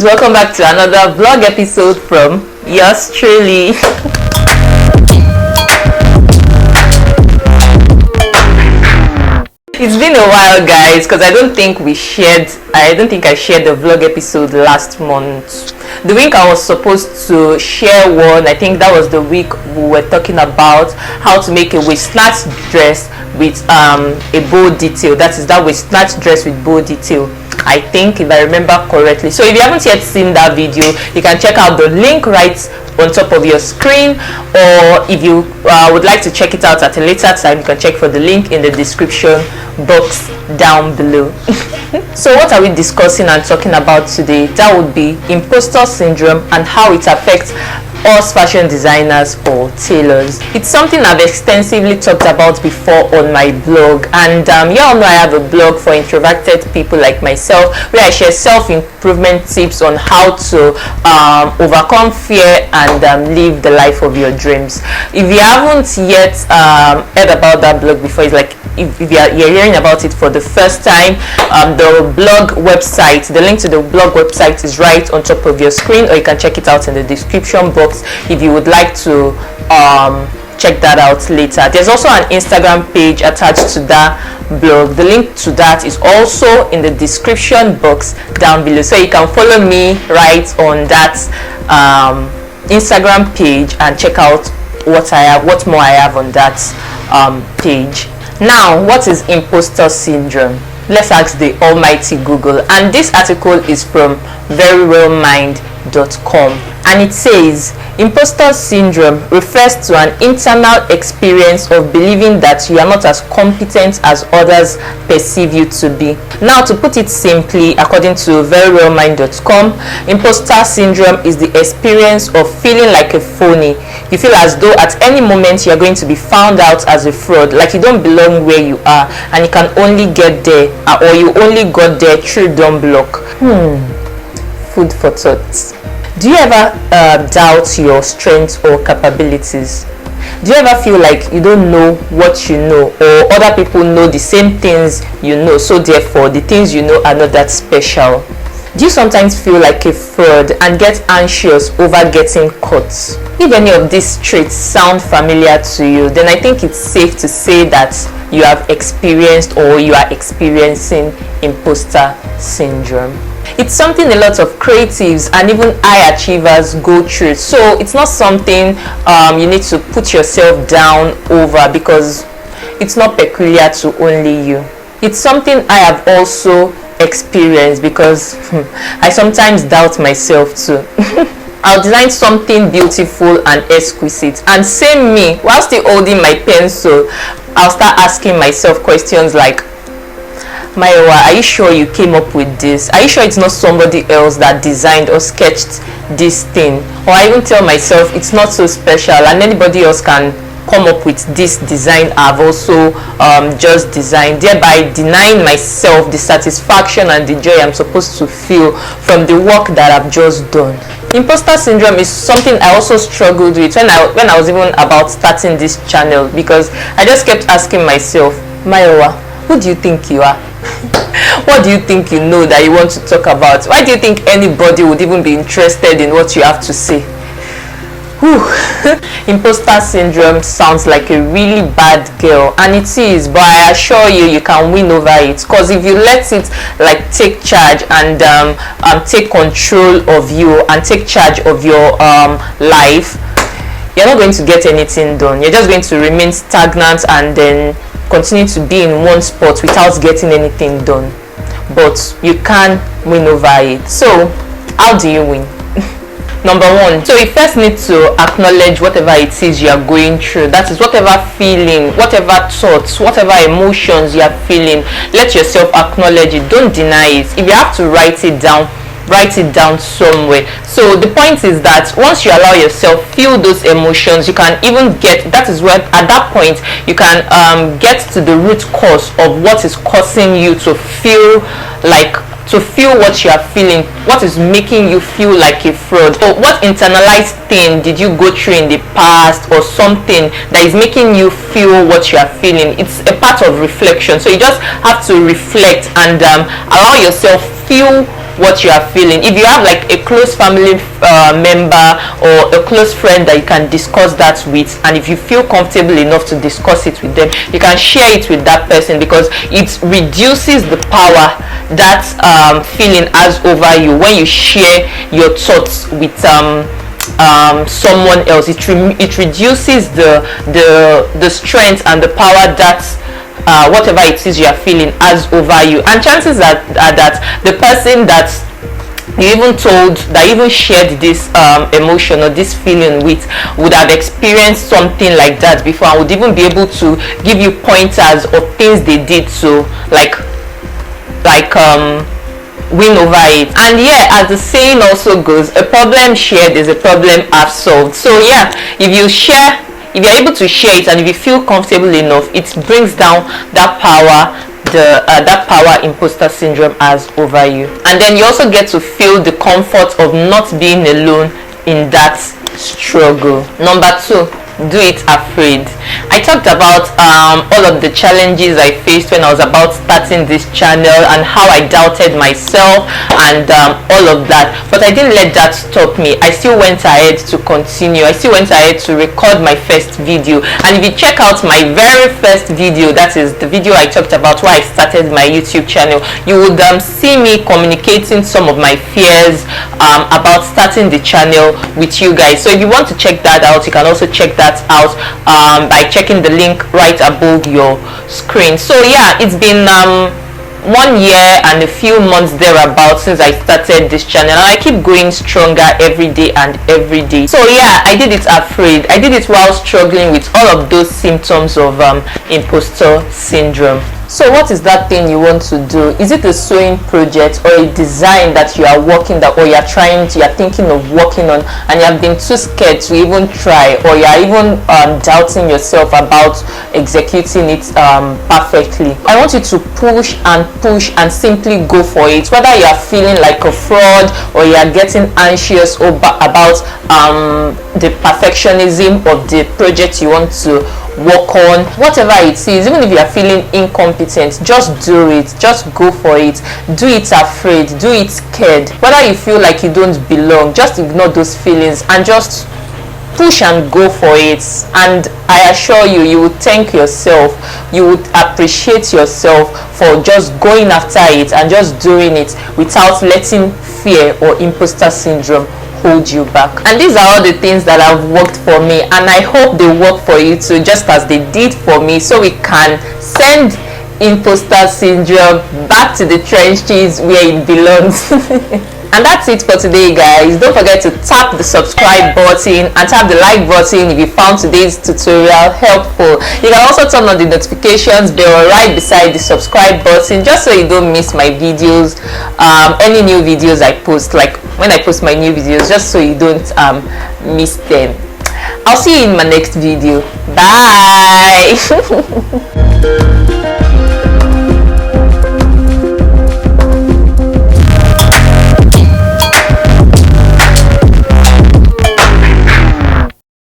welcome back to another vlog episode from yours truly. It's been a while, guys, because I don't think I shared the vlog episode last month. The week I was supposed to share one, I think that was the week we were talking about how to make a waist snatch dress with a bow detail. That waist snatch dress with bow detail, I think, if I remember correctly. So if you haven't yet seen that video, you can check out the link right on top of your screen, or if you would like to check it out at a later time, you can check for the link in the description box down below. So what are we discussing and talking about today? That would be imposter syndrome and how it affects us fashion designers or tailors. It's something I've extensively talked about before on my blog, and you all know I have a blog for introverted people like myself where I share self-improvement tips on how to overcome fear and live the life of your dreams. If you haven't yet heard about that blog before, it's like if you're hearing about it for the first time, the blog website, the link to the blog website is right on top of your screen, or you can check it out in the description box if you would like to check that out later. There's also an Instagram page attached to that blog. The link to that is also in the description box down below, so you can follow me right on that Instagram page and check out what more I have on that page. Now, what is imposter syndrome? Let's ask the almighty Google, and this article is from verywellmind.com, and it says imposter syndrome refers to an internal experience of believing that you are not as competent as others perceive you to be. Now, to put it simply, according to verywellmind.com, imposter syndrome is the experience of feeling like a phony. You feel as though at any moment you are going to be found out as a fraud, like you don't belong where you are, and you can only get there, or you only got there through dumb luck. Food for thought. Do you ever doubt your strengths or capabilities? Do you ever feel like you don't know what you know, or other people know the same things you know, so therefore the things you know are not that special? Do you sometimes feel like a fraud and get anxious over getting caught? If any of these traits sound familiar to you, then I think it's safe to say that you have experienced or you are experiencing imposter syndrome. It's something a lot of creatives and even high achievers go through, so it's not something you need to put yourself down over, because it's not peculiar to only you. It's something I have also experienced, because I sometimes doubt myself too. I'll design something beautiful and exquisite, and same me, while still holding my pencil, I'll start asking myself questions like, Mayowa, are you sure you came up with this? Are you sure it's not somebody else that designed or sketched this thing? Or I even tell myself it's not so special and anybody else can come up with this design I've also just designed, thereby denying myself the satisfaction and the joy I'm supposed to feel from the work that I've just done. Imposter syndrome is something I also struggled with when I was even about starting this channel, because I just kept asking myself, Mayowa, who do you think you are? What do you think you know that you want to talk about? Why do you think anybody would even be interested in what you have to say? Imposter syndrome sounds like a really bad girl, and it is, but I assure you, you can win over it, because if you let it like take charge and take control of you and take charge of your life, you're not going to get anything done. You're just going to remain stagnant and then continue to be in one spot without getting anything done. But you can win over it. So how do you win? Number one, so you first need to acknowledge whatever it is you are going through. That is, whatever feeling, whatever thoughts, whatever emotions you are feeling, let yourself acknowledge it. Don't deny it. If you have to write it down somewhere. So the point is that once you allow yourself feel those emotions, you can even get, that is where at that point you can get to the root cause of what is causing you to feel what you are feeling, what is making you feel like a fraud, or what internalized thing did you go through in the past, or something that is making you feel what you are feeling. It's a part of reflection, so you just have to reflect and allow yourself feel what you are feeling. If you have like a close family member or a close friend that you can discuss that with, and if you feel comfortable enough to discuss it with them, you can share it with that person, because it reduces the power that feeling has over you when you share your thoughts with someone else. It reduces the strength and the power that whatever it is you are feeling has over you, and chances are that the person that you even told, that even shared this emotion or this feeling with, would have experienced something like that before, and would even be able to give you pointers of things they did to win over it. And yeah, as the saying also goes, a problem shared is a problem half solved. So yeah, if you're able to share it, and if you feel comfortable enough, it brings down that power that power imposter syndrome has over you. And then you also get to feel the comfort of not being alone in that struggle. Number 2, do it afraid. I talked about all of the challenges I faced when I was about starting this channel, and how I doubted myself and all of that, but I didn't let that stop me. I still went ahead to continue. I still went ahead to record my first video, and if you check out my very first video, that is the video I talked about why I started my YouTube channel, you would see me communicating some of my fears about starting the channel with you guys. So if you want to check that out, you can also check that out by checking the link right above your screen. So yeah, it's been 1 year and a few months thereabouts since I started this channel, and I keep going stronger every day and every day. So yeah, I did it afraid. I did it while struggling with all of those symptoms of imposter syndrome. So what is that thing you want to do? Is it a sewing project or a design that you are working that, or you're thinking of working on, and you have been too scared to even try, or you are even doubting yourself about executing it perfectly? I want you to push and simply go for it. Whether you are feeling like a fraud, or you are getting anxious about the perfectionism of the project you want to work on, whatever it is, even if you are feeling incompetent, just do it. Just go for it. Do it afraid, do it scared. Whether you feel like you don't belong, just ignore those feelings and just push and go for it. And I assure you, you would thank yourself, you would appreciate yourself for just going after it and just doing it without letting fear or imposter syndrome hold you back. And these are all the things that have worked for me, and I hope they work for you too, just as they did for me, so we can send imposter syndrome back to the trenches where it belongs. And that's it for today, guys. Don't forget to tap the subscribe button and tap the like button if you found today's tutorial helpful. You can also turn on the notifications bell right beside the subscribe button, just so you don't miss my videos, any new videos I post, like when I post my new videos, just so you don't miss them. I'll see you in my next video. Bye.